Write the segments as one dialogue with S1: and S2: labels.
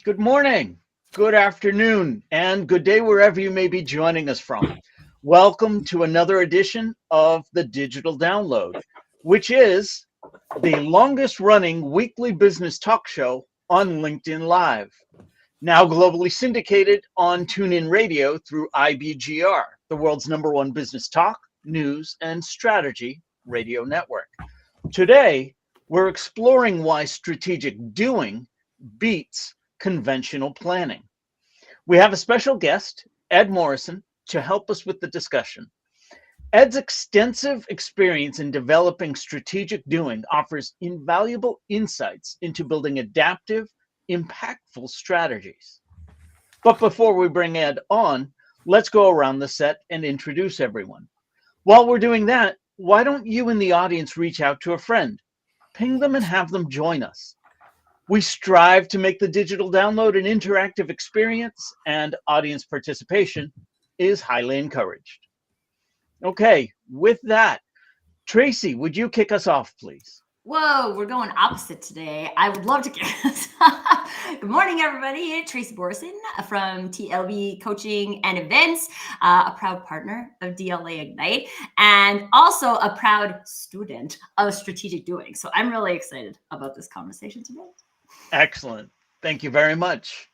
S1: Good morning, good afternoon, and good day wherever you may be joining us from. Welcome to another edition of the Digital Download, which is the longest running weekly business talk show on LinkedIn Live. Now globally syndicated on TuneIn Radio through IBGR, the world's number one business talk, news, and strategy radio network. Today, we're exploring why strategic doing beats conventional planning. We have a special guest, Ed Morrison, to help us with the discussion. Ed's extensive experience in developing strategic doing offers invaluable insights into building adaptive, impactful strategies. But before we bring Ed on, let's go around the set and introduce everyone. While we're doing that, why don't you in the audience reach out to a friend? Ping them and have them join us. We strive to make the digital download an interactive experience, and audience participation is highly encouraged. Okay, with that, Tracy, would you kick us off, please?
S2: Whoa, we're going opposite today. I would love to get us. Good morning, everybody. Tracy Borson from TLB Coaching and Events, a proud partner of DLA Ignite, and also a proud student of strategic doing. So I'm really excited about this conversation today.
S1: Excellent. Thank you very much.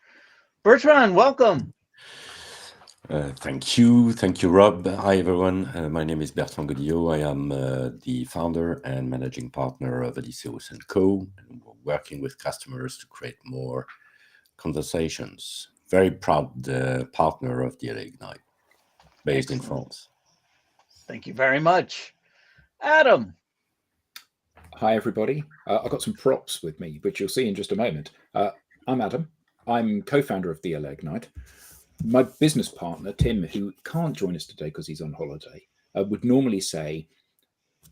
S1: Bertrand, welcome.
S3: Thank you. Thank you, Rob. Hi, everyone. My name is Bertrand Godillot. I am the founder and managing partner of Odysseus & Co. And we're working with customers to create more conversations. Very proud partner of DLA Ignite, based in France.
S1: Thank you very much. Adam.
S4: Hi, everybody. I've got some props with me, which you'll see in just a moment. I'm Adam. I'm co-founder of DLA Ignite. My business partner, Tim, who can't join us today because he's on holiday, would normally say,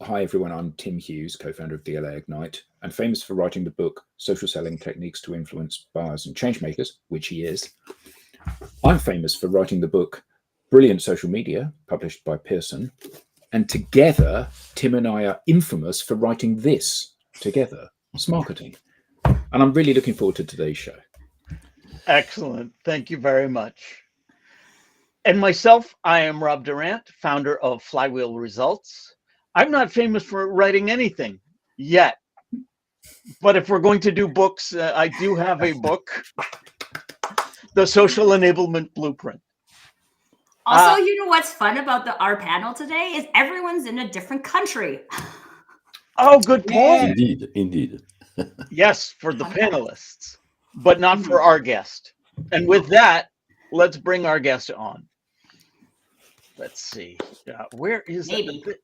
S4: hi, everyone, I'm Tim Hughes, co-founder of DLA Ignite, and famous for writing the book, Social Selling Techniques to Influence Buyers and Changemakers, which he is. I'm famous for writing the book, Brilliant Social Media, published by Pearson. And together, Tim and I are infamous for writing this together, Smarketing. And I'm really looking forward to today's show.
S1: Excellent. Thank you very much. And myself, I am Rob Durant, founder of Flywheel Results. I'm not famous for writing anything yet, but if we're going to do books, I do have a book, The Social Enablement Blueprint.
S2: Also, you know what's fun about our panel today is everyone's in a different country.
S1: Oh, good point.
S3: Indeed.
S1: Yes, for the panelists, but not for our guest. And with that, let's bring our guest on. Let's see. Where is that?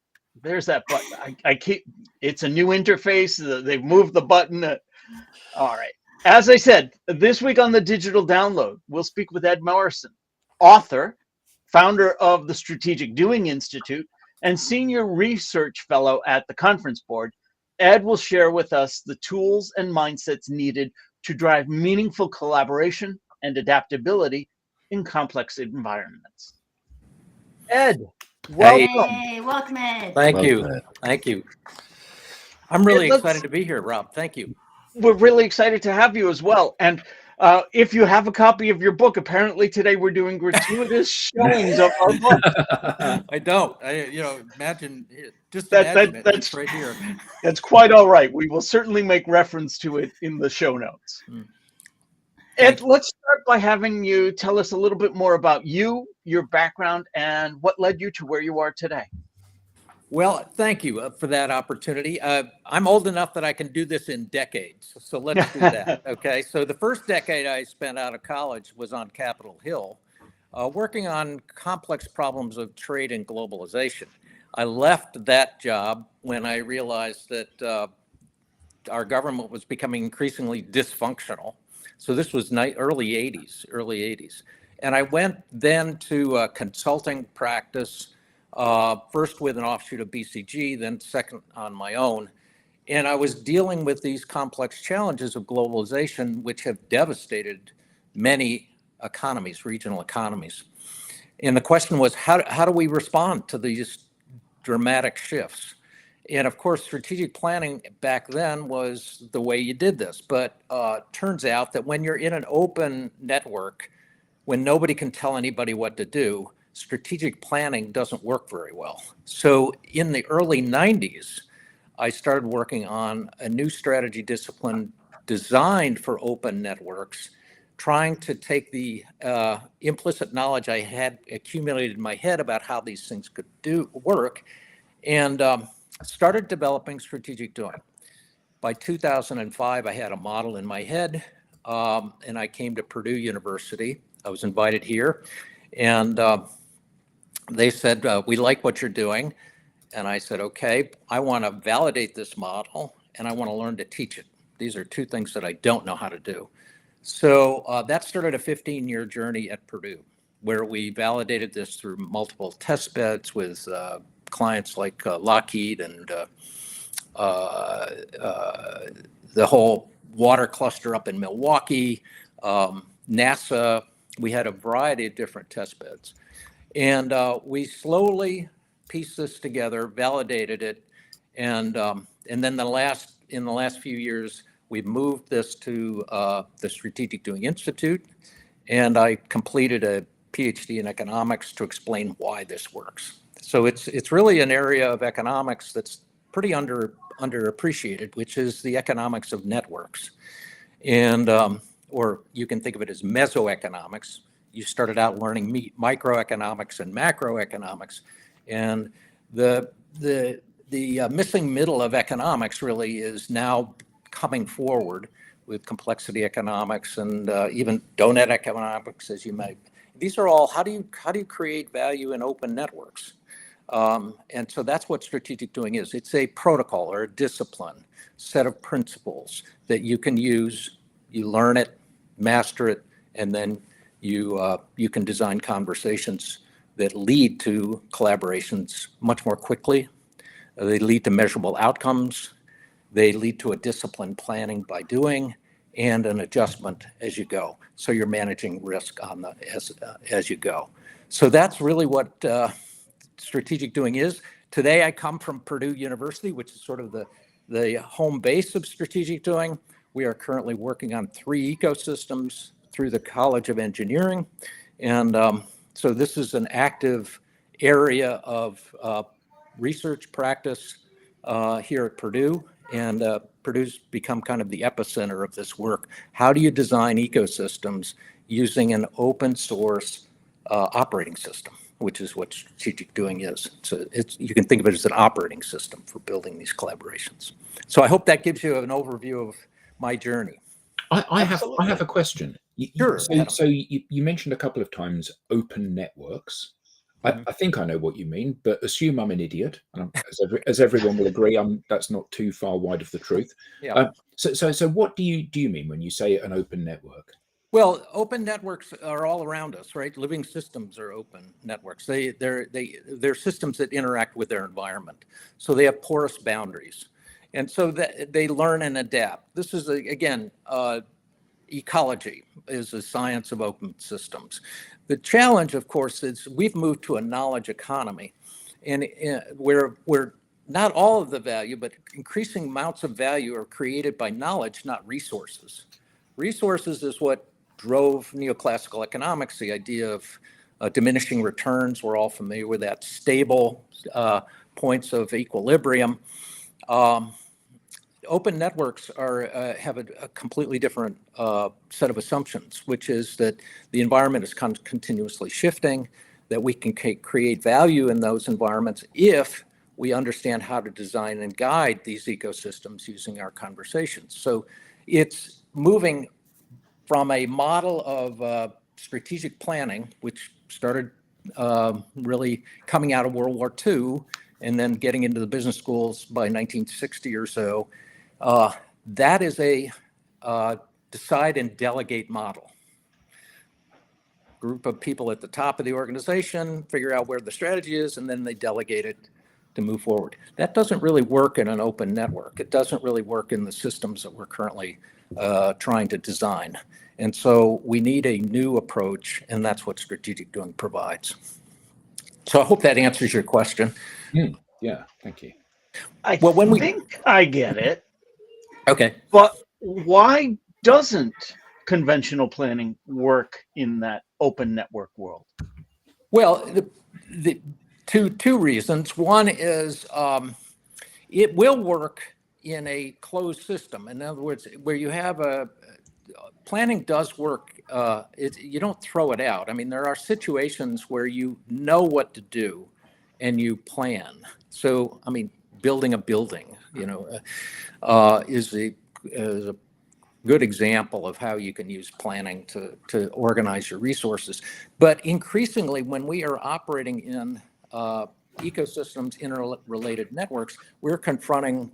S1: There's that button. I keep. It's a new interface. They've moved the button. All right. As I said, this week on the Digital Download, we'll speak with Ed Morrison, author, founder of the Strategic Doing Institute, and senior research fellow at the Conference Board. Ed will share with us the tools and mindsets needed to drive meaningful collaboration and adaptability in complex environments. Ed, welcome.
S2: Hey, welcome, Ed.
S5: Thank you. I'm really excited to be here, Rob. Thank you.
S1: We're really excited to have you as well. And if you have a copy of your book, apparently today we're doing gratuitous showings of our book.
S5: I don't. Imagine it's right here.
S1: That's quite all right. We will certainly make reference to it in the show notes. Ed, let's start by having you tell us a little bit more about you, your background, and what led you to where you are today.
S5: Well, thank you for that opportunity. I'm old enough that I can do this in decades, so let's do that. Okay, so the first decade I spent out of college was on Capitol Hill, working on complex problems of trade and globalization. I left that job when I realized that our government was becoming increasingly dysfunctional. So this was early 80s. And I went then to consulting practice, first with an offshoot of BCG, then second on my own. And I was dealing with these complex challenges of globalization, which have devastated many economies, regional economies. And the question was, how do we respond to these dramatic shifts? And of course, strategic planning back then was the way you did this. But turns out that when you're in an open network, when nobody can tell anybody what to do, strategic planning doesn't work very well. So in the early 90s, I started working on a new strategy discipline designed for open networks, trying to take the implicit knowledge I had accumulated in my head about how these things could work, and started developing strategic doing. By 2005, I had a model in my head, and I came to Purdue University. I was invited here, and they said, we like what you're doing. And I said, okay, I want to validate this model, and I want to learn to teach it. These are two things that I don't know how to do. So that started a 15-year journey at Purdue, where we validated this through multiple test beds with clients like Lockheed and the whole water cluster up in Milwaukee, NASA. We had a variety of different test beds. And we slowly pieced this together, validated it, and then in the last few years, we've moved this to the Strategic Doing Institute, and I completed a PhD in economics to explain why this works. So it's really an area of economics that's pretty underappreciated, which is the economics of networks, and or you can think of it as mesoeconomics. You started out learning microeconomics and macroeconomics, and the missing middle of economics really is now coming forward with complexity economics and even donut economics, as you might. These are all how do you create value in open networks, and so that's what strategic doing is. It's a protocol or a discipline, set of principles that you can use. You learn it, master it, and then you can design conversations that lead to collaborations much more quickly. They lead to measurable outcomes. They lead to a disciplined planning by doing and an adjustment as you go. So you're managing risk on as you go. So that's really what strategic doing is. Today I come from Purdue University, which is sort of the home base of strategic doing. We are currently working on 3 ecosystems through the College of Engineering. And so this is an active area of research practice here at Purdue. And Purdue's become kind of the epicenter of this work. How do you design ecosystems using an open source operating system, which is what strategic doing is. So you can think of it as an operating system for building these collaborations. So I hope that gives you an overview of my journey.
S4: I have a question.
S5: Sure.
S4: So you mentioned a couple of times open networks. I think I know what you mean, but assume I'm an idiot, and as everyone will agree, that's not too far wide of the truth.
S5: Yeah.
S4: So what do you mean when you say an open network?
S5: Well, open networks are all around us, right? Living systems are open networks. They're systems that interact with their environment, so they have porous boundaries, and so that they learn and adapt. This is again. Ecology is a science of open systems. The challenge, of course, is we've moved to a knowledge economy, and where not all of the value, but increasing amounts of value are created by knowledge, not resources. Resources is what drove neoclassical economics, the idea of diminishing returns. We're all familiar with that. Stable points of equilibrium. Open networks have a completely different set of assumptions, which is that the environment is continuously shifting, that we can create value in those environments if we understand how to design and guide these ecosystems using our conversations. So it's moving from a model of strategic planning, which started really coming out of World War II and then getting into the business schools by 1960 or so. That is a decide and delegate model. Group of people at the top of the organization figure out where the strategy is, and then they delegate it to move forward. That doesn't really work in an open network. It doesn't really work in the systems that we're currently trying to design. And so we need a new approach, and that's what strategic doing provides. So I hope that answers your question.
S4: Yeah, thank you.
S1: I
S5: Well, when we-
S1: think I get it,
S5: Okay.
S1: but why doesn't conventional planning work in that open network world?
S5: Well, the two reasons. One is it will work in a closed system. In other words, where you have planning does work. You don't throw it out. I mean, there are situations where you know what to do and you plan. So, I mean, building a building, is a good example of how you can use planning to organize your resources. But increasingly, when we are operating in ecosystems, interrelated networks, we're confronting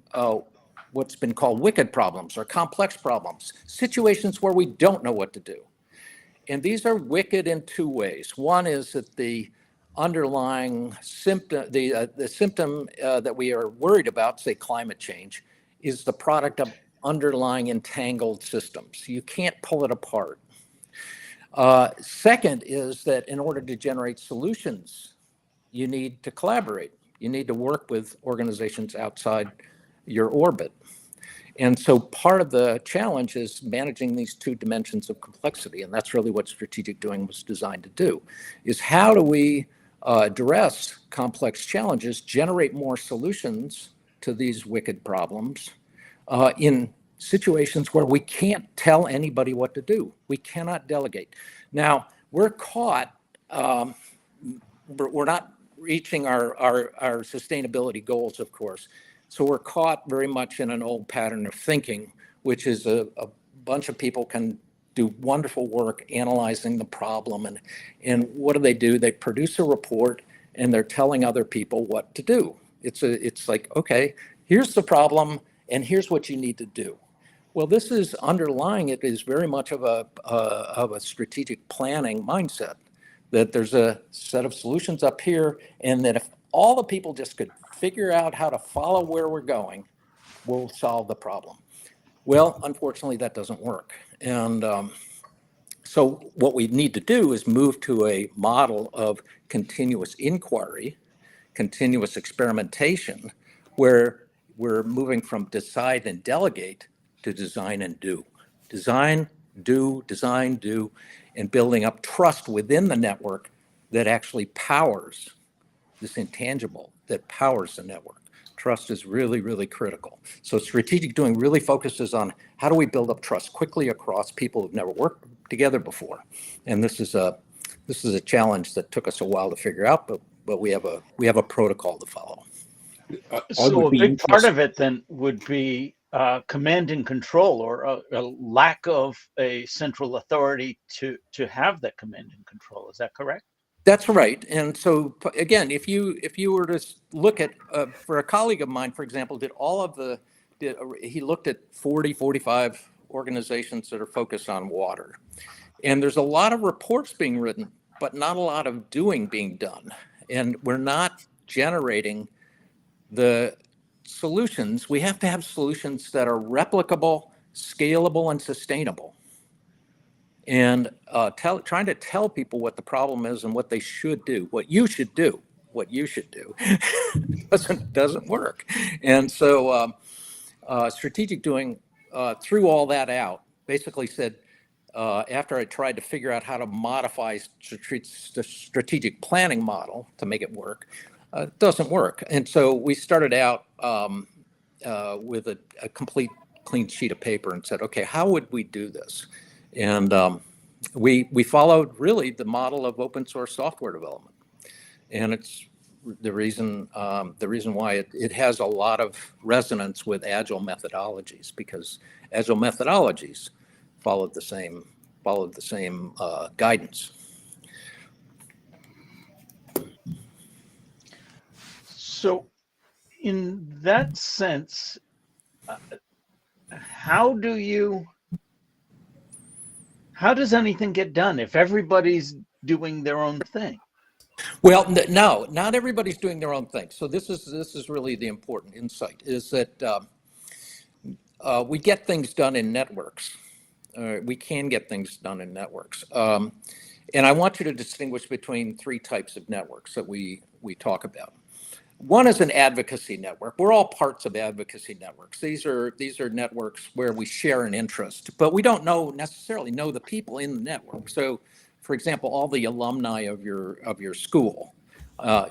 S5: what's been called wicked problems or complex problems, situations where we don't know what to do. And these are wicked in two ways. One is that the underlying symptom, the symptom that we are worried about, say climate change, is the product of underlying entangled systems. You can't pull it apart. Second is that in order to generate solutions, you need to collaborate. You need to work with organizations outside your orbit. And so part of the challenge is managing these two dimensions of complexity. And that's really what strategic doing was designed to do, is how do we address complex challenges, generate more solutions to these wicked problems in situations where we can't tell anybody what to do. We cannot delegate. Now, we're caught, we're not reaching our sustainability goals, of course. So we're caught very much in an old pattern of thinking, which is a bunch of people can do wonderful work analyzing the problem. And what do? They produce a report and they're telling other people what to do. It's like, okay, here's the problem and here's what you need to do. Well, this is underlying it is very much of a strategic planning mindset, that there's a set of solutions up here, and that if all the people just could figure out how to follow where we're going, we'll solve the problem. Well, unfortunately, that doesn't work. And so what we need to do is move to a model of continuous inquiry, continuous experimentation, where we're moving from decide and delegate to design and do. Design, do, and building up trust within the network that actually powers this intangible that powers the network. Trust is really, really critical. So strategic doing really focuses on how do we build up trust quickly across people who've never worked together before. And this is a challenge that took us a while to figure out, but we have a protocol to follow.
S1: So a big part of it then would be command and control, or a lack of a central authority to have that command and control. Is that correct?
S5: That's right. And so again, if you were to look at, for a colleague of mine, for example, he looked at 45 organizations that are focused on water. And there's a lot of reports being written, but not a lot of doing being done. And we're not generating the solutions. We have to have solutions that are replicable, scalable, and sustainable. And trying to tell people what the problem is and what they should do, what you should do doesn't work. And so strategic doing threw all that out, basically said, after I tried to figure out how to modify the strategic planning model to make it work, it doesn't work. And so we started out with a complete clean sheet of paper and said, okay, how would we do this? And we followed really the model of open source software development, and it's the reason why it has a lot of resonance with agile methodologies, because agile methodologies followed the same guidance.
S1: So, in that sense, how does anything get done if everybody's doing their own thing?
S5: Well, no, not everybody's doing their own thing. So this is really the important insight, is that we get things done in networks. We can get things done in networks. And I want you to distinguish between three types of networks that we talk about. One is an advocacy network. We're all parts of advocacy networks. These are networks where we share an interest, but we don't necessarily know the people in the network. So, for example, all the alumni of your school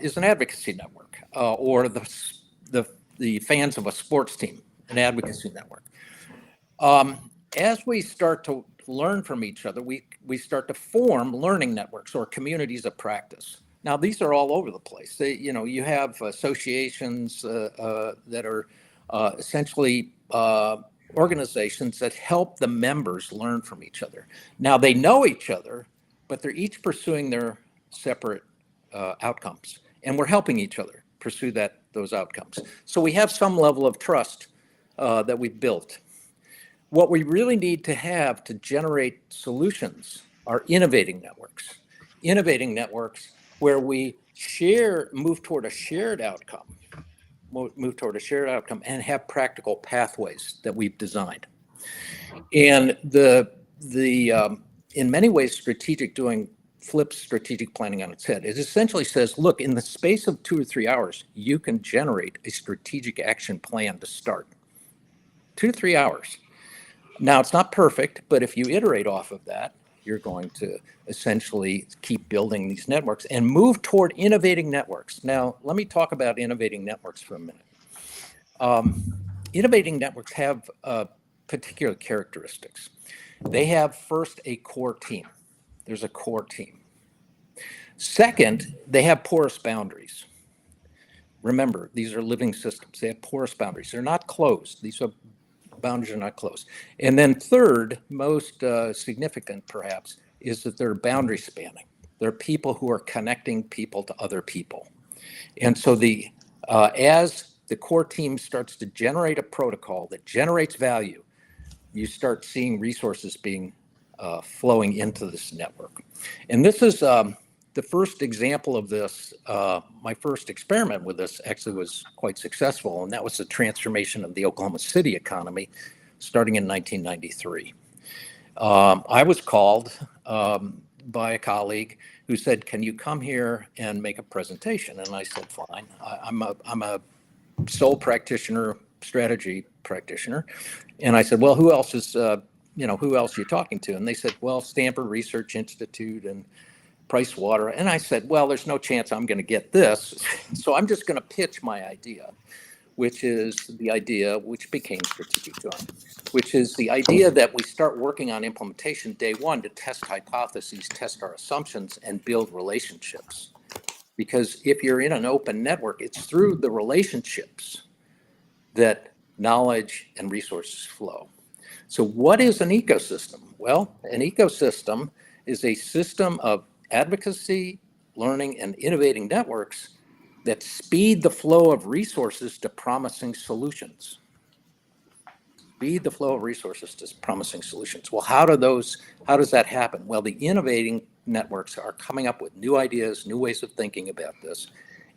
S5: is an advocacy network, or the fans of a sports team, an advocacy network. As we start to learn from each other, we start to form learning networks or communities of practice. Now, these are all over the place. You have associations that are essentially organizations that help the members learn from each other. Now, they know each other, but they're each pursuing their separate outcomes, and we're helping each other pursue those outcomes. So we have some level of trust that we've built. What we really need to have to generate solutions are innovating networks. Innovating networks where we move toward a shared outcome and have practical pathways that we've designed. And in many ways, strategic doing flips strategic planning on its head. It essentially says, look, in the space of 2 or 3 hours, you can generate a strategic action plan to start. 2 to 3 hours. Now, it's not perfect, but if you iterate off of that, you're going to essentially keep building these networks and move toward innovating networks. Now, let me talk about innovating networks for a minute. Innovating networks have particular characteristics. They have, first, a core team. There's a core team. Second, they have porous boundaries. Remember, these are living systems. They have porous boundaries. They're not closed. These boundaries are not closed. And then third, most significant perhaps, is that they're boundary spanning. They're people who are connecting people to other people. And so as the core team starts to generate a protocol that generates value, you start seeing resources being flowing into this network. And this is the first example of this. My first experiment with this actually was quite successful, and that was the transformation of the Oklahoma City economy starting in 1993. I was called by a colleague who said, "Can you come here and make a presentation?" And I said, "Fine. I'm a sole practitioner, strategy practitioner." And I said, "Well, who else is who else are you talking to?" And they said, "Well, Stanford Research Institute and Price Water." And I said, "Well, there's no chance I'm going to get this. So I'm just going to pitch my idea, which is the idea which became Strategic Drawing, which is the idea that we start working on implementation day one to test hypotheses, test our assumptions, and build relationships. Because if you're in an open network, it's through the relationships that knowledge and resources flow. So what is an ecosystem? Well, an ecosystem is a system of advocacy, learning, and innovating networks that speed the flow of resources to promising solutions. Speed the flow of resources to promising solutions. Well, how does that happen? Well, the innovating networks are coming up with new ideas, new ways of thinking about this.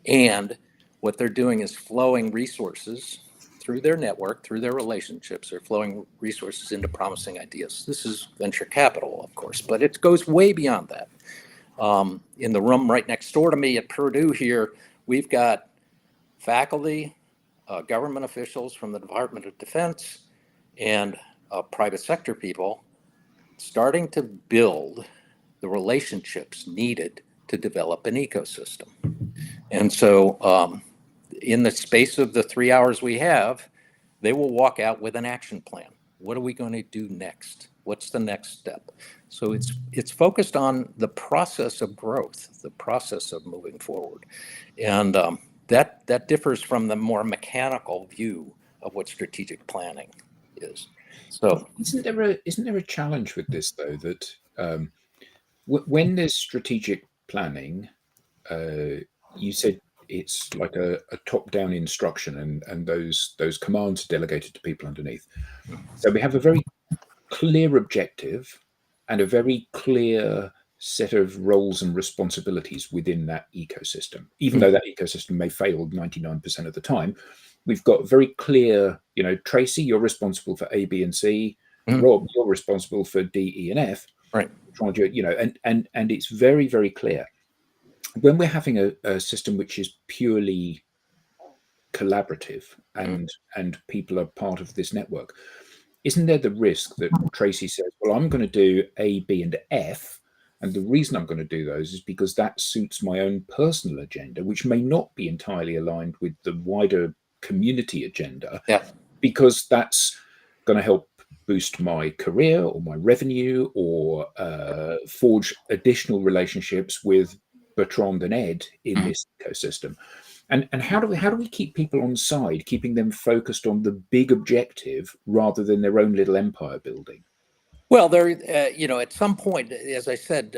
S5: And what they're doing is flowing resources through their network, through their relationships. They're flowing resources into promising ideas. This is venture capital, of course, but it goes way beyond that. In the room right next door to me at Purdue here, we've got faculty, government officials from the Department of Defense, and private sector people starting to build the relationships needed to develop an ecosystem. And so in the space of the 3 hours we have, they will walk out with an action plan. What are we going to do next? What's the next step? So it's focused on the process of growth, the process of moving forward. And that differs from the more mechanical view of what strategic planning is. So
S4: isn't there a challenge with this though, that when there's strategic planning, you said it's like a top-down instruction, and those commands are delegated to people underneath. So we have a very clear objective and a very clear set of roles and responsibilities within that ecosystem. Even though that ecosystem may fail 99% of the time, we've got very clear, Tracy, you're responsible for A, B, and C. Rob, you're responsible for D, E, and F.
S5: Right.
S4: And it's very, very clear. When we're having a system which is purely collaborative and people are part of this network, isn't there the risk that Tracy says, well, I'm going to do A, B, and F, and the reason I'm going to do those is because that suits my own personal agenda, which may not be entirely aligned with the wider community agenda, because that's going to help boost my career or my revenue or forge additional relationships with Bertrand and Ed in this ecosystem. And how do we keep people on side, keeping them focused on the big objective rather than their own little empire building?
S5: Well, at some point, as I said,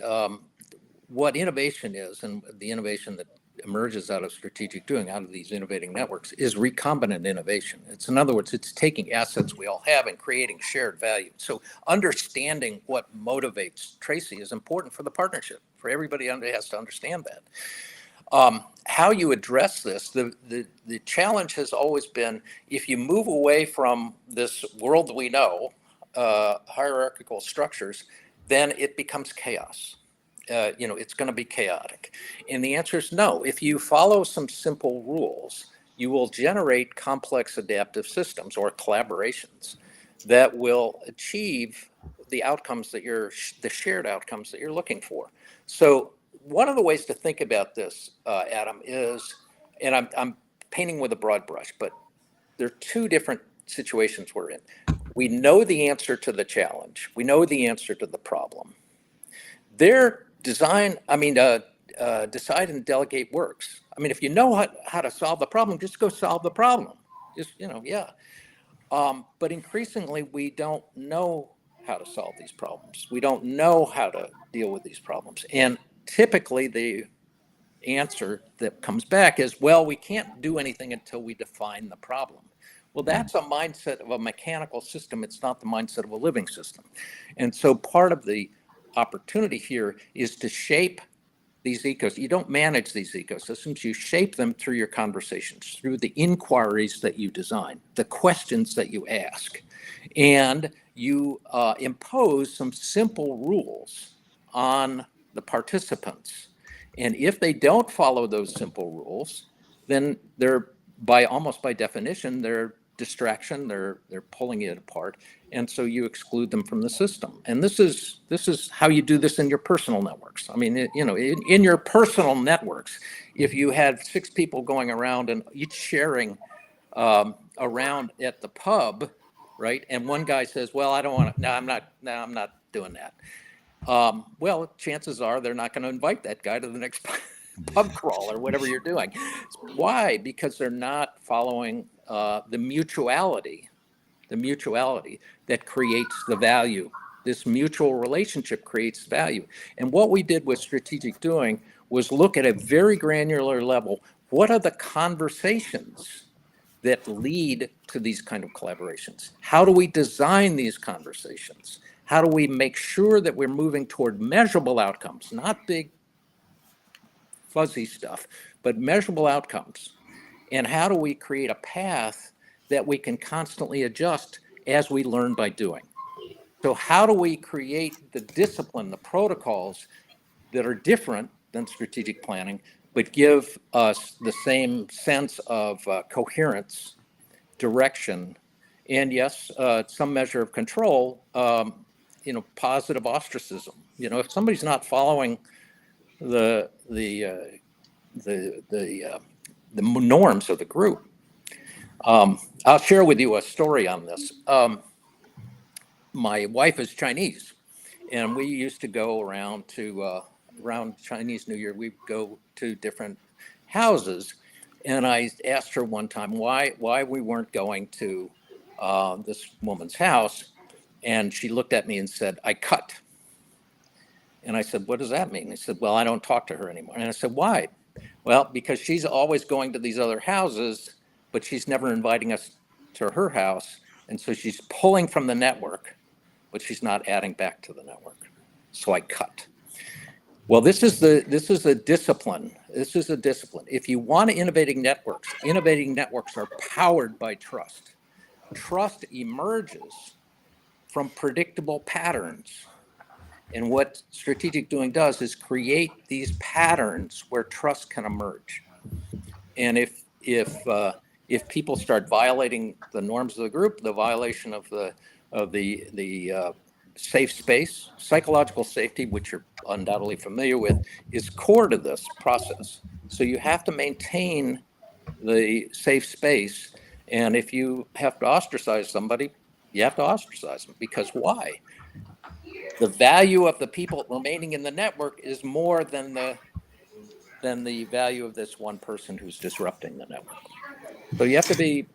S5: what innovation is, and the innovation that emerges out of strategic doing, out of these innovating networks, is recombinant innovation. In other words, it's taking assets we all have and creating shared value. So understanding what motivates Tracy is important for the partnership. For everybody has to understand that. How you address this, the challenge has always been, if you move away from this world we know, hierarchical structures, then it becomes chaos. It's going to be chaotic. And the answer is no. If you follow some simple rules, you will generate complex adaptive systems or collaborations that will achieve the outcomes that the shared outcomes that you're looking for. So one of the ways to think about this, Adam, is, and I'm painting with a broad brush, but there are two different situations we're in. We know the answer to the challenge. We know the answer to the problem. Decide and delegate works. I mean, if you know how to solve the problem, just go solve the problem. But increasingly, we don't know how to solve these problems. We don't know how to deal with these problems. And typically, the answer that comes back is, well, we can't do anything until we define the problem. Well, that's a mindset of a mechanical system. It's not the mindset of a living system. And so part of the opportunity here is to shape these ecosystems. You don't manage these ecosystems. You shape them through your conversations, through the inquiries that you design, the questions that you ask. And you impose some simple rules on the participants. And if they don't follow those simple rules, then they're almost by definition, they're distraction, they're pulling it apart, and so you exclude them from the system. And this is how you do this in your personal networks. I mean, in your personal networks, if you had 6 people going around and each sharing around at the pub, right? And one guy says, "Well, I don't want to. No, I'm not doing that." Well, chances are they're not going to invite that guy to the next pub crawl or whatever you're doing. Why? Because they're not following the mutuality that creates the value. This mutual relationship creates value. And what we did with strategic doing was look at a very granular level. What are the conversations that lead to these kind of collaborations? How do we design these conversations? How do we make sure that we're moving toward measurable outcomes, not big fuzzy stuff, but measurable outcomes? And how do we create a path that we can constantly adjust as we learn by doing? So how do we create the discipline, the protocols that are different than strategic planning, but give us the same sense of coherence, direction, and yes, some measure of control, positive ostracism. If somebody's not following the norms of the group. I'll share with you a story on this. My wife is Chinese, and we used to go around Chinese New Year. We'd go to different houses, and I asked her one time why we weren't going to this woman's house, and she looked at me and said, "I cut." And I said, "What does that mean?" He said, "Well, I don't talk to her anymore." And I said, "Why?" "Well, because she's always going to these other houses, but she's never inviting us to her house. And so she's pulling from the network, but she's not adding back to the network. So I cut." Well, this is a discipline. This is a discipline. If you want innovating networks are powered by trust. Trust emerges from predictable patterns. And what strategic doing does is create these patterns where trust can emerge. And if if people start violating the norms of the group, the violation of the safe space, psychological safety, which you're undoubtedly familiar with, is core to this process. So you have to maintain the safe space. And if you have to ostracize somebody, you have to ostracize them, because why? The value of the people remaining in the network is more than the value of this one person who's disrupting the network. So you have to be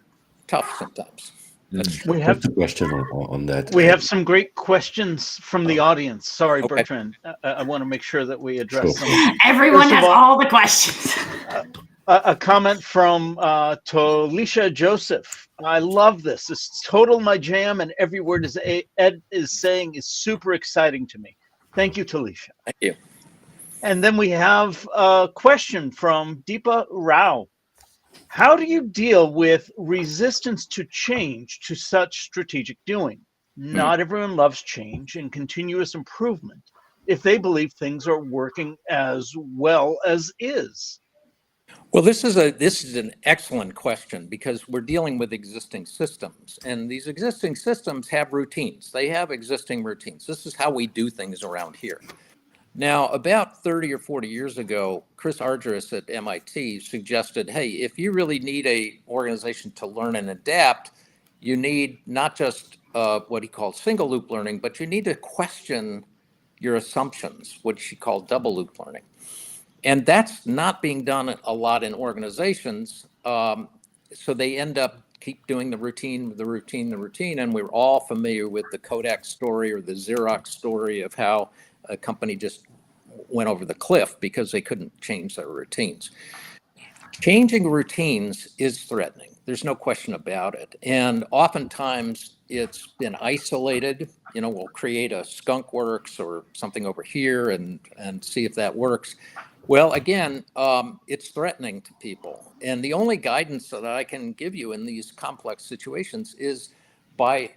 S5: tough sometimes. That's
S1: We have
S3: Just a question on that.
S1: we have some great questions from the audience. Sorry,
S5: Okay.
S1: Bertrand. I want to make sure that we address
S3: Sure.
S1: them.
S2: Everyone
S1: First of
S2: has
S1: all-
S2: all the questions.
S1: A comment from Tolisha Joseph. I love this. This is total my jam, and every word Ed is saying is super exciting to me. Thank you, Tolisha.
S5: Thank you.
S1: And then we have a question from Deepa Rao. How do you deal with resistance to change to such strategic doing? Not everyone loves change and continuous improvement if they believe things are working as well as is.
S5: Well, this is an excellent question, because we're dealing with existing systems, and these existing systems have routines. They have existing routines. This is how we do things around here. Now, about 30 or 40 years ago, Chris Argyris at MIT suggested, hey, if you really need a organization to learn and adapt, you need not just what he called single loop learning, but you need to question your assumptions, which he called double loop learning. And that's not being done a lot in organizations. So they end up keep doing the routine. And we're all familiar with the Kodak story or the Xerox story of how a company just went over the cliff because they couldn't change their routines. Changing routines is threatening. There's no question about it. And oftentimes it's been isolated. We'll create a skunk works or something over here and see if that works. Well, again, it's threatening to people. And the only guidance that I can give you in these complex situations is by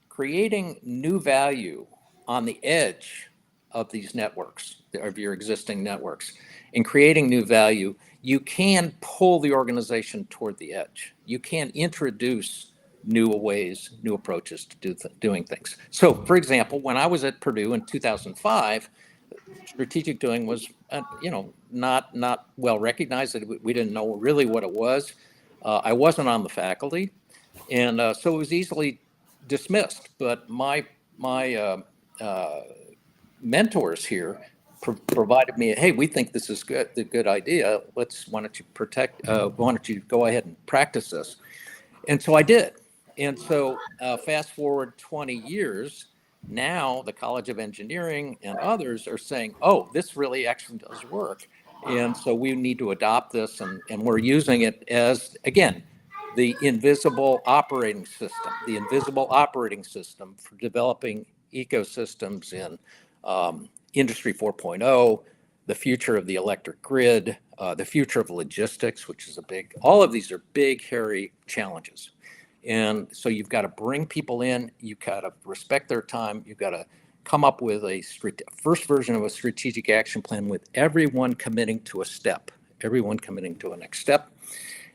S5: creating new value on the edge of these networks, of your existing networks, and creating new value, you can pull the organization toward the edge. You can introduce new ways, new approaches to doing things. So, for example, when I was at Purdue in 2005, strategic doing was, not well recognized. We didn't know really what it was. I wasn't on the faculty, and so it was easily dismissed. But my mentors here provided me, hey, we think this is a good idea. Why don't you go ahead and practice this? And so I did. And so fast forward 20 years, now the College of Engineering and others are saying, oh, this really actually does work. And so we need to adopt this, and we're using it as, again, the invisible operating system for developing ecosystems in Industry 4.0, the future of the electric grid, the future of logistics, which is all of these are big, hairy challenges. And so you've got to bring people in, you've got to respect their time, you've got to come up with a first version of a strategic action plan with everyone committing to a step, everyone committing to a next step,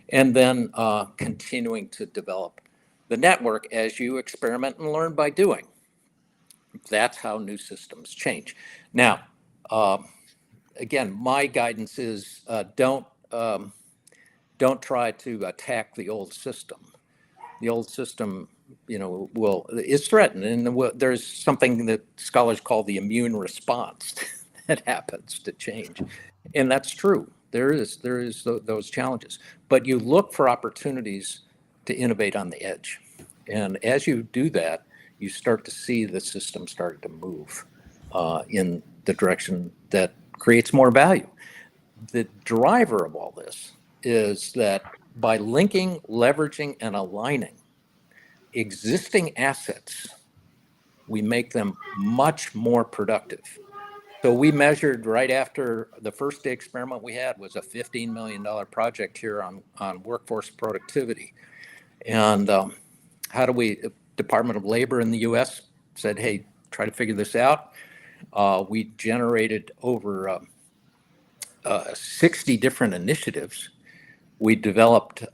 S5: and then continuing to develop the network as you experiment and learn by doing. That's how new systems change. Now, again, my guidance is don't try to attack the old system. The old system, is threatened, and there's something that scholars call the immune response that happens to change, and that's true. There is those challenges, but you look for opportunities to innovate on the edge, and as you do that, you start to see the system start to move in the direction that creates more value. The driver of all this is that by linking, leveraging, and aligning existing assets, we make them much more productive. So we measured right after the first day experiment we had was a $15 million project here on workforce productivity. And Department of Labor in the US said, hey, try to figure this out. We generated over 60 different initiatives we developed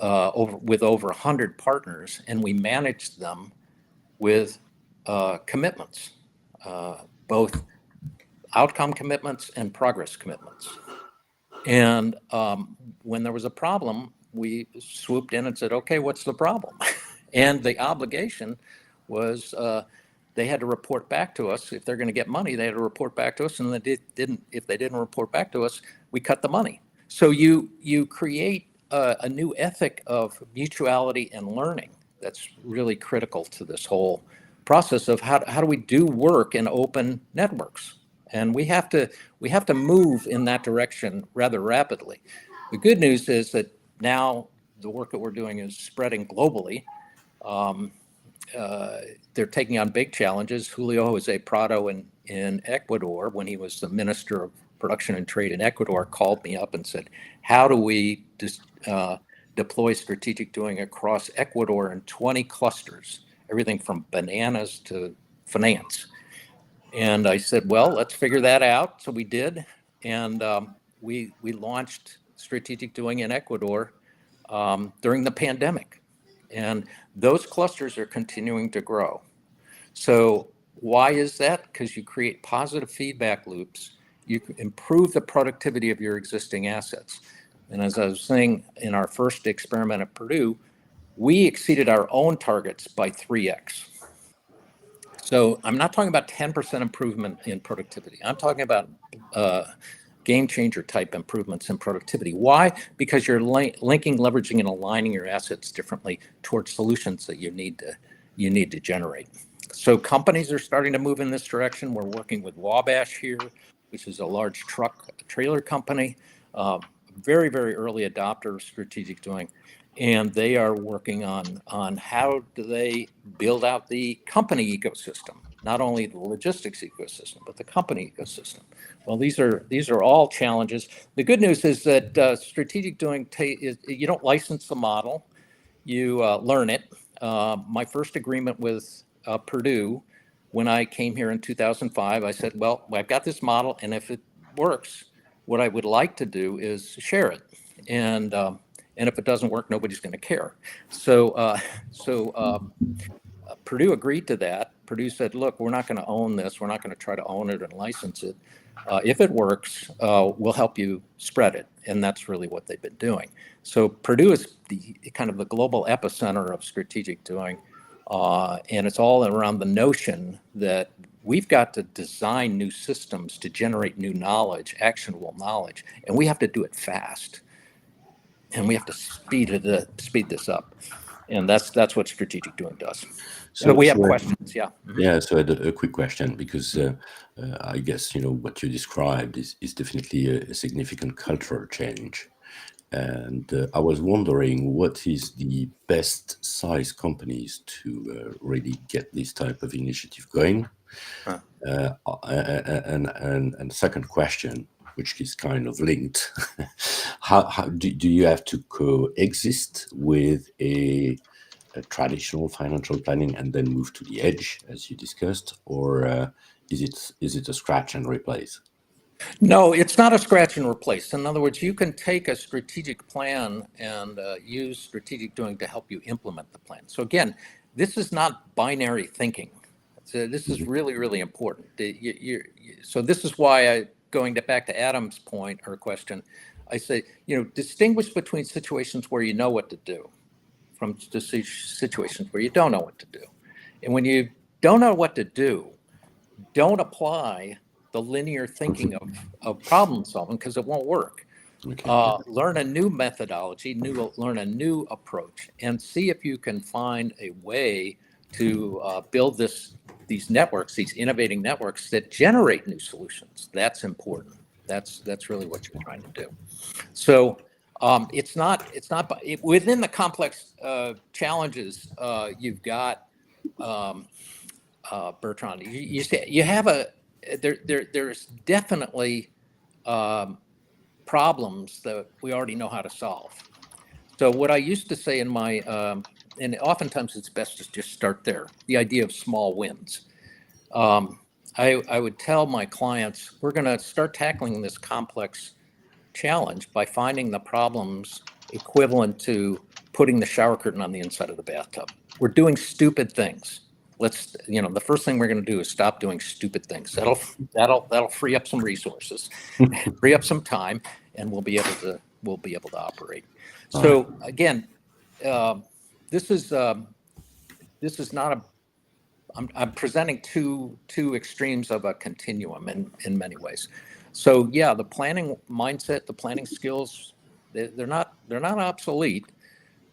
S5: with over 100 partners, and we managed them with commitments, both outcome commitments and progress commitments. And when there was a problem, we swooped in and said, okay, what's the problem? And the obligation was they had to report back to us. If they're going to get money, they had to report back to us. And if they didn't report back to us, we cut the money. So you create a new ethic of mutuality and learning that's really critical to this whole process of how do we do work in open networks. And we have to move in that direction rather rapidly. The good news is that now the work that we're doing is spreading globally. They're taking on big challenges. Julio Jose Prado in Ecuador, when he was the Minister of Production and Trade in Ecuador, called me up and said, how do we deploy strategic doing across Ecuador in 20 clusters, everything from bananas to finance? And I said, well, let's figure that out. So we did. And we launched strategic doing in Ecuador during the pandemic. And those clusters are continuing to grow. So why is that? Because you create positive feedback loops. You improve the productivity of your existing assets. And as I was saying, in our first experiment at Purdue, we exceeded our own targets by 3x. So I'm not talking about 10% improvement in productivity. I'm talking about game changer type improvements in productivity. Why? Because you're linking, leveraging, and aligning your assets differently towards solutions that you need to generate. So companies are starting to move in this direction. We're working with Wabash here, which is a large truck trailer company, very, very early adopter of strategic doing. And they are working on how do they build out the company ecosystem, not only the logistics ecosystem, but the company ecosystem. Well, these are all challenges. The good news is that strategic doing, you don't license the model, you learn it. My first agreement with Purdue, when I came here in 2005, I said, well, I've got this model, and if it works, what I would like to do is share it. And if it doesn't work, nobody's going to care. So Purdue agreed to that. Purdue said, look, we're not going to own this. We're not going to try to own it and license it. If it works, we'll help you spread it. And that's really what they've been doing. So Purdue is the kind of the global epicenter of strategic doing. And it's all around the notion that we've got to design new systems to generate new knowledge, actionable knowledge, and we have to do it fast. And we have to speed this up, and that's what strategic doing does. So we have questions, yeah.
S3: Yeah, so a quick question, because I guess what you described is definitely a significant cultural change, and I was wondering what is the best size companies to really get this type of initiative going. And second question, which is kind of linked. how do you have to coexist with a traditional financial planning and then move to the edge, as you discussed, or is it a scratch and replace?
S5: No, it's not a scratch and replace. In other words, you can take a strategic plan and use strategic doing to help you implement the plan. So again, this is not binary thinking. So this is really, really important. So this is why going back to Adam's point or question, I say, distinguish between situations where you know what to do from the situations where you don't know what to do. And when you don't know what to do, don't apply the linear thinking of problem solving, because it won't work. Okay. Learn a new methodology, learn a new approach, and see if you can find a way to build these networks, these innovating networks that generate new solutions. That's important. That's really what you're trying to do. So it's not within the complex challenges you've got, Bertrand. You have there's definitely problems that we already know how to solve. So what I used to say in my and oftentimes it's best to just start there, the idea of small wins. I would tell my clients, we're going to start tackling this complex challenge by finding the problems equivalent to putting the shower curtain on the inside of the bathtub. We're doing stupid things. Let's, the first thing we're going to do is stop doing stupid things. That'll free up some resources, free up some time, and we'll be able to operate. So again, this is not a. I'm presenting two extremes of a continuum in many ways. So yeah, the planning mindset, the planning skills, they're not obsolete.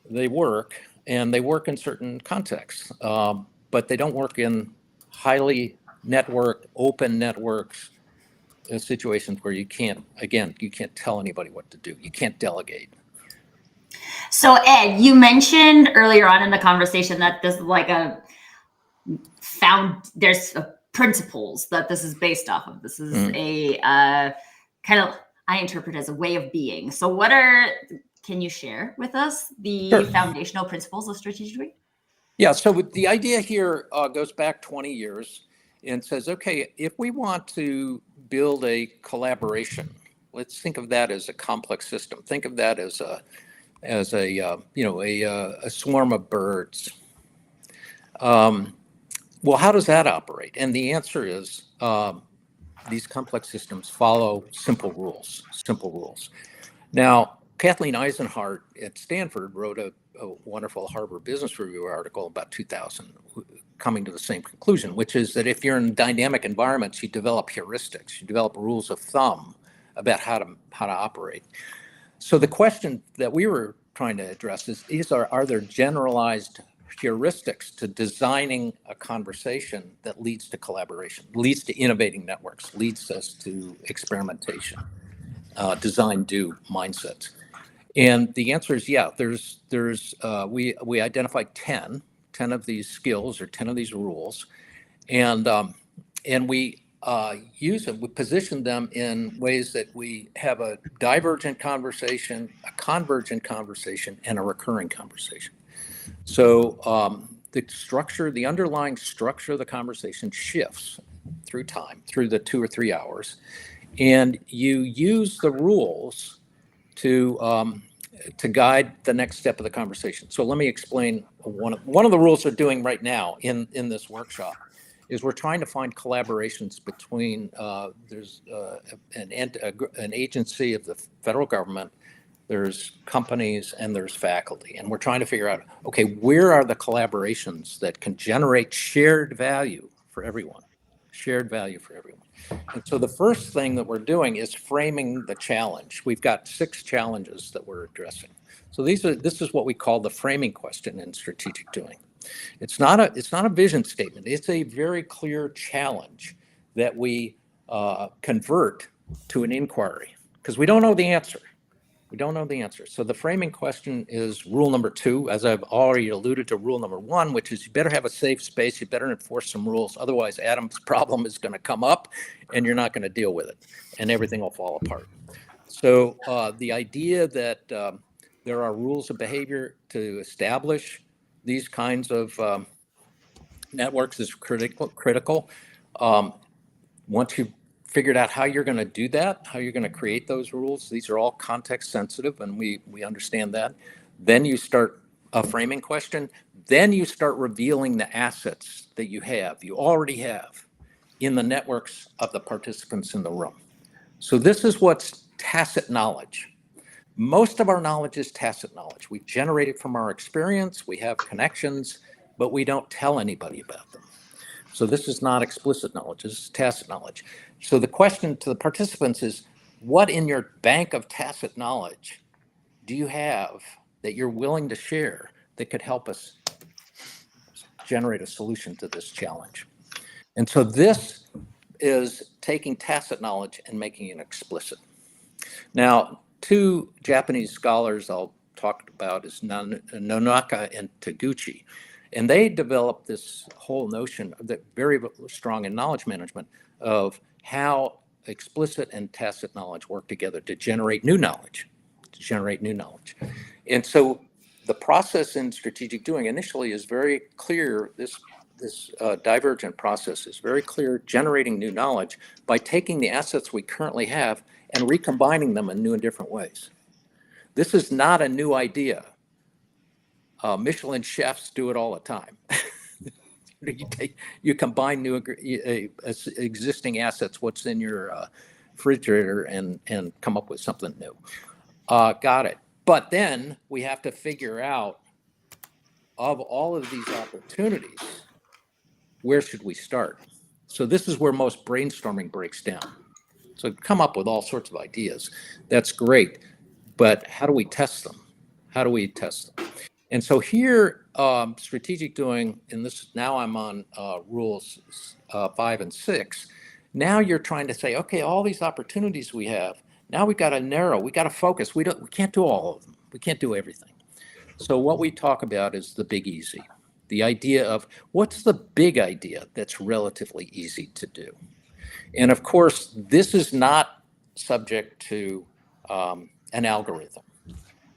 S5: They work, and they work in certain contexts, but they don't work in highly networked, open networks, situations where you can't tell anybody what to do. You can't delegate.
S2: So Ed, you mentioned earlier on in the conversation that this is like there's principles that this is based off of. This is a kind of, I interpret as a way of being. So can you share with us the foundational principles of strategic doing?
S5: Yeah, so the idea here goes back 20 years and says, okay, if we want to build a collaboration, let's think of that as a complex system. Think of that as a swarm of birds. Well, how does that operate? And the answer is these complex systems follow simple rules. Now, Kathleen Eisenhart at Stanford wrote a wonderful Harvard Business Review article about 2000, coming to the same conclusion, which is that if you're in dynamic environments, you develop heuristics, you develop rules of thumb about how to operate. So the question that we were trying to address is are there generalized heuristics to designing a conversation that leads to collaboration, leads to innovating networks, leads us to experimentation, design do mindsets? And the answer is yeah. We identified 10 of these skills or 10 of these rules, and we use them. We position them in ways that we have a divergent conversation, a convergent conversation, and a recurring conversation. So the underlying structure of the conversation shifts through time, through the 2 or 3 hours, and you use the rules to guide the next step of the conversation. So let me explain one of the rules we're doing right now in this workshop is we're trying to find collaborations between there's an agency of the federal government, there's companies, and there's faculty, and we're trying to figure out, okay, where are the collaborations that can generate shared value for everyone? And so the first thing that we're doing is framing the challenge. We've got 6 challenges that we're addressing. So this is what we call the framing question in strategic doing. It's not a vision statement. It's a very clear challenge that we convert to an inquiry, because we don't know the answer. So the framing question is rule number 2, as I've already alluded to rule number 1, which is you better have a safe space, you better enforce some rules. Otherwise, Adam's problem is going to come up and you're not going to deal with it and everything will fall apart. So the idea that there are rules of behavior to establish these kinds of networks is critical. Once you've figured out how you're going to do that, how you're going to create those rules, these are all context sensitive, and we understand that. Then you start a framing question. Then you start revealing the assets that you already have in the networks of the participants in the room. So this is what's tacit knowledge. Most of our knowledge is tacit knowledge. We generate it from our experience, we have connections, but we don't tell anybody about them. So this is not explicit knowledge, this is tacit knowledge. So the question to the participants is, what in your bank of tacit knowledge do you have that you're willing to share that could help us generate a solution to this challenge? And so this is taking tacit knowledge and making it explicit. Now, 2 Japanese scholars I'll talk about is Nonaka and Taguchi. And they developed this whole notion that very strong in knowledge management of how explicit and tacit knowledge work together to generate new knowledge. And so the process in strategic doing initially is very clear. This divergent process is very clear, generating new knowledge by taking the assets we currently have and recombining them in new and different ways. This is not a new idea. Michelin chefs do it all the time. You combine new existing assets, what's in your refrigerator, and come up with something new. Got it. But then we have to figure out, of all of these opportunities, where should we start? So this is where most brainstorming breaks down. So come up with all sorts of ideas. That's great. But how do we test them? How do we test them? And so here, strategic doing, and this now I'm on rules 5 and 6. Now you're trying to say, okay, all these opportunities we have, now we got to narrow, we got to focus. We can't do all of them. We can't do everything. So what we talk about is the big easy, the idea of what's the big idea that's relatively easy to do. And of course, this is not subject to an algorithm.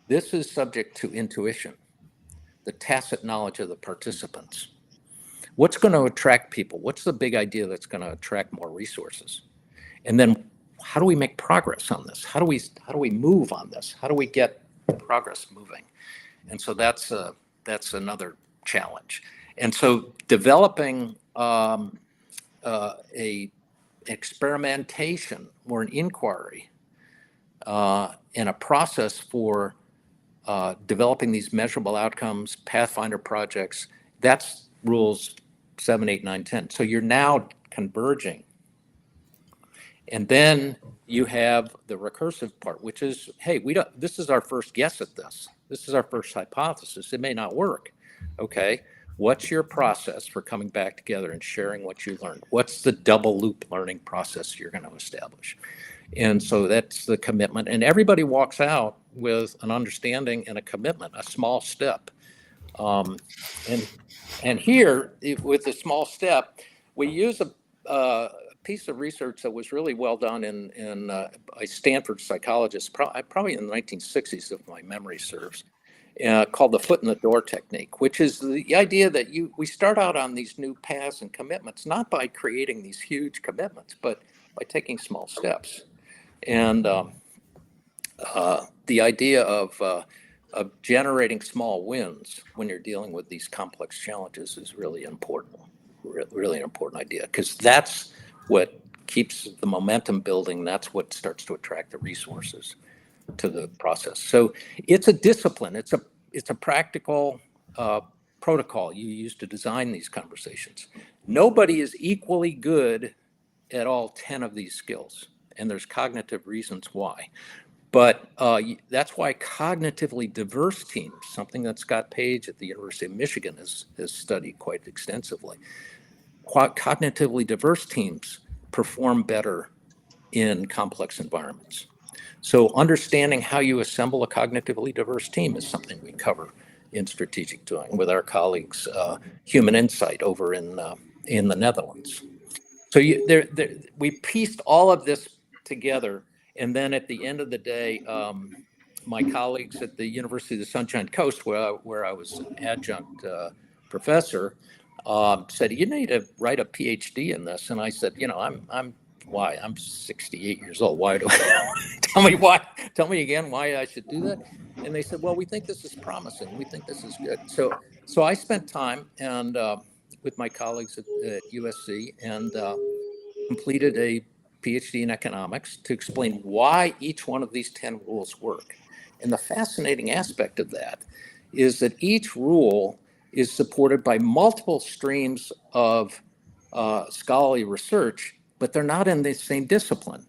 S5: This is subject to intuition, the tacit knowledge of the participants. What's going to attract people? What's the big idea that's going to attract more resources? And then how do we make progress on this? How do we move on this? How do we get progress moving? And so that's another challenge. And so developing a experimentation or an inquiry and a process for developing these measurable outcomes, Pathfinder projects, that's rules 7, 8, 9, 10. So you're now converging. And then you have the recursive part, which is, hey, this is our first guess at this. This is our first hypothesis. It may not work. Okay. What's your process for coming back together and sharing what you learned? What's the double loop learning process you're going to establish? And so that's the commitment. And everybody walks out with an understanding and a commitment, a small step. And here, with the small step, we use a piece of research that was really well done in a Stanford psychologist, probably in the 1960s, if my memory serves, called the foot in the door technique, which is the idea that we start out on these new paths and commitments, not by creating these huge commitments, but by taking small steps. And the idea of generating small wins when you're dealing with these complex challenges is really important, really an important idea, because that's what keeps the momentum building. That's what starts to attract the resources to the process. So it's a discipline. It's a practical protocol you use to design these conversations. Nobody is equally good at all 10 of these skills, and there's cognitive reasons why. But that's why cognitively diverse teams, something that Scott Page at the University of Michigan has studied quite extensively, cognitively diverse teams perform better in complex environments. So understanding how you assemble a cognitively diverse team is something we cover in strategic doing with our colleagues, Human Insight over in the Netherlands. So we pieced all of this together. And then at the end of the day, my colleagues at the University of the Sunshine Coast, where I was an adjunct professor, said, you need to write a PhD in this. And I said, I'm 68 years old. Why do tell me again why I should do that? And they said, well, we think this is promising. We think this is good. So I spent time and with my colleagues at USC and completed a PhD in economics to explain why each one of these 10 rules work. And the fascinating aspect of that is that each rule is supported by multiple streams of scholarly research, but they're not in the same discipline.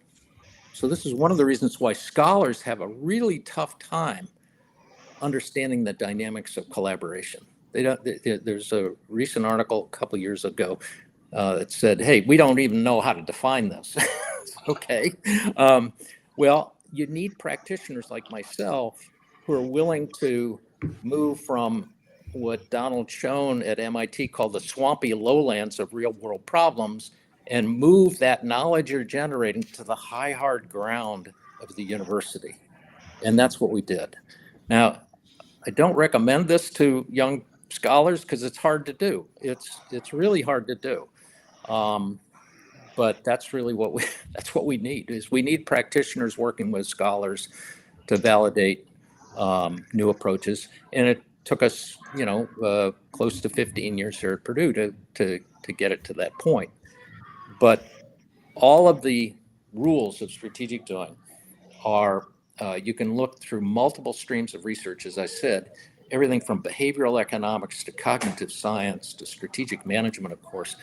S5: So this is one of the reasons why scholars have a really tough time understanding the dynamics of collaboration. There's a recent article a couple years ago that said, hey, we don't even know how to define this. Okay. Well, you need practitioners like myself who are willing to move from what Donald Schoen at MIT called the swampy lowlands of real world problems and move that knowledge you're generating to the high, hard ground of the university. And that's what we did. Now, I don't recommend this to young scholars because it's hard to do. It's really hard to do. But that's really what we need is we need practitioners working with scholars to validate new approaches. And it took us, close to 15 years here at Purdue to get it to that point. But all of the rules of strategic doing are, you can look through multiple streams of research, as I said, everything from behavioral economics to cognitive science to strategic management, of course.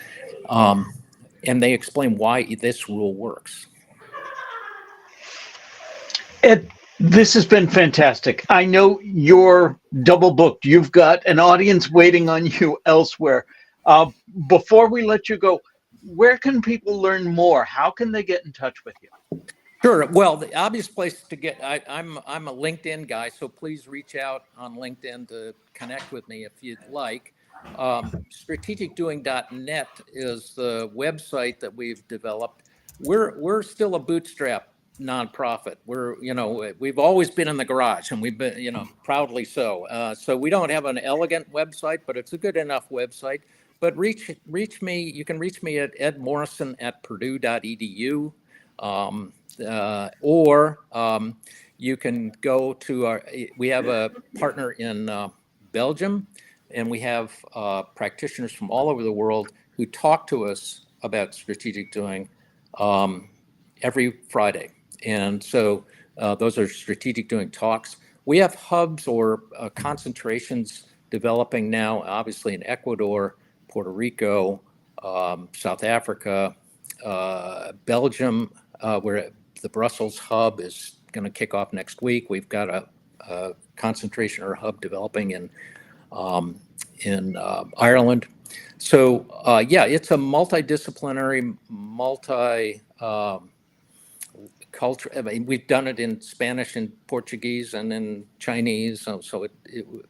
S5: And they explain why this rule works.
S1: This has been fantastic. I know you're double booked. You've got an audience waiting on you elsewhere. Before we let you go, where can people learn more? How can they get in touch with you?
S5: Sure. Well, the obvious place to get, I'm a LinkedIn guy, so please reach out on LinkedIn to connect with me if you'd like. Strategicdoing.net is the website that we've developed. We're still a bootstrap nonprofit. We've always been in the garage, and we've been, proudly so. So we don't have an elegant website, but it's a good enough website. But reach me. You can reach me at edmorrison@purdue.edu. Or you can go to we have a partner in Belgium, and we have practitioners from all over the world who talk to us about strategic doing every Friday. And so those are strategic doing talks. We have hubs or concentrations developing now, obviously in Ecuador, Puerto Rico, South Africa, Belgium, where the Brussels hub is going to kick off next week. We've got a concentration or hub developing in Ireland. So it's a multidisciplinary, culture. I mean, we've done it in Spanish and Portuguese and in Chinese. So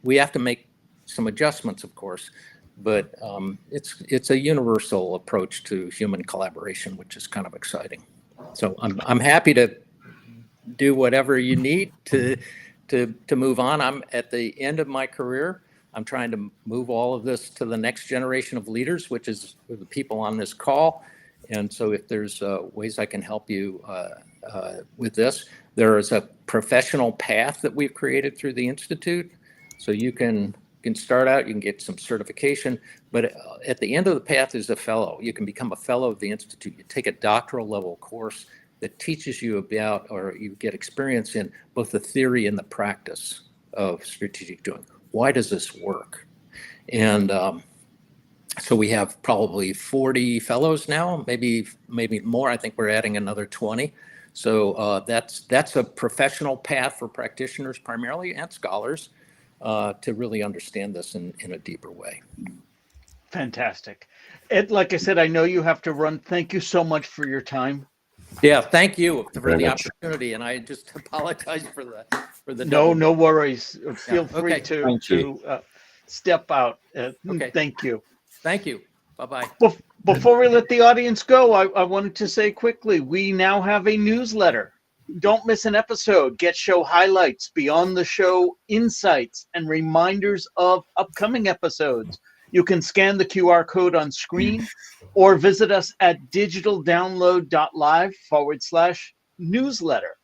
S5: we have to make some adjustments, of course, but it's a universal approach to human collaboration, which is kind of exciting. So I'm happy to do whatever you need to move on. I'm at the end of my career. I'm trying to move all of this to the next generation of leaders, which is the people on this call. And so if there's ways I can help you with this, there is a professional path that we've created through the Institute. So you can start out, you can get some certification, but at the end of the path is a fellow. You can become a fellow of the Institute. You take a doctoral level course that teaches you about, or you get experience in both the theory and the practice of strategic doing. Why does this work? And so we have probably 40 fellows now, maybe more. I think we're adding another 20. So that's a professional path for practitioners primarily and scholars to really understand this in a deeper way.
S1: Fantastic. Ed, like I said, I know you have to run. Thank you so much for your time.
S5: Yeah, thank you for
S3: Very
S5: the
S3: much.
S5: opportunity, and I just apologize for the
S1: No worries. Feel free
S5: okay.
S1: to
S4: Thank you.
S1: step out.
S5: Okay.
S1: Thank you.
S5: Thank you. Bye-bye.
S1: Before we let the audience go, I wanted to say quickly, we now have a newsletter. Don't miss an episode. Get show highlights, beyond the show insights, and reminders of upcoming episodes. You can scan the QR code on screen or visit us at digitaldownload.live/newsletter.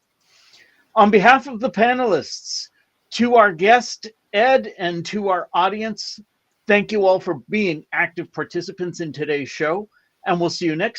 S1: On behalf of the panelists, to our guest, Ed, and to our audience, thank you all for being active participants in today's show, and we'll see you next time.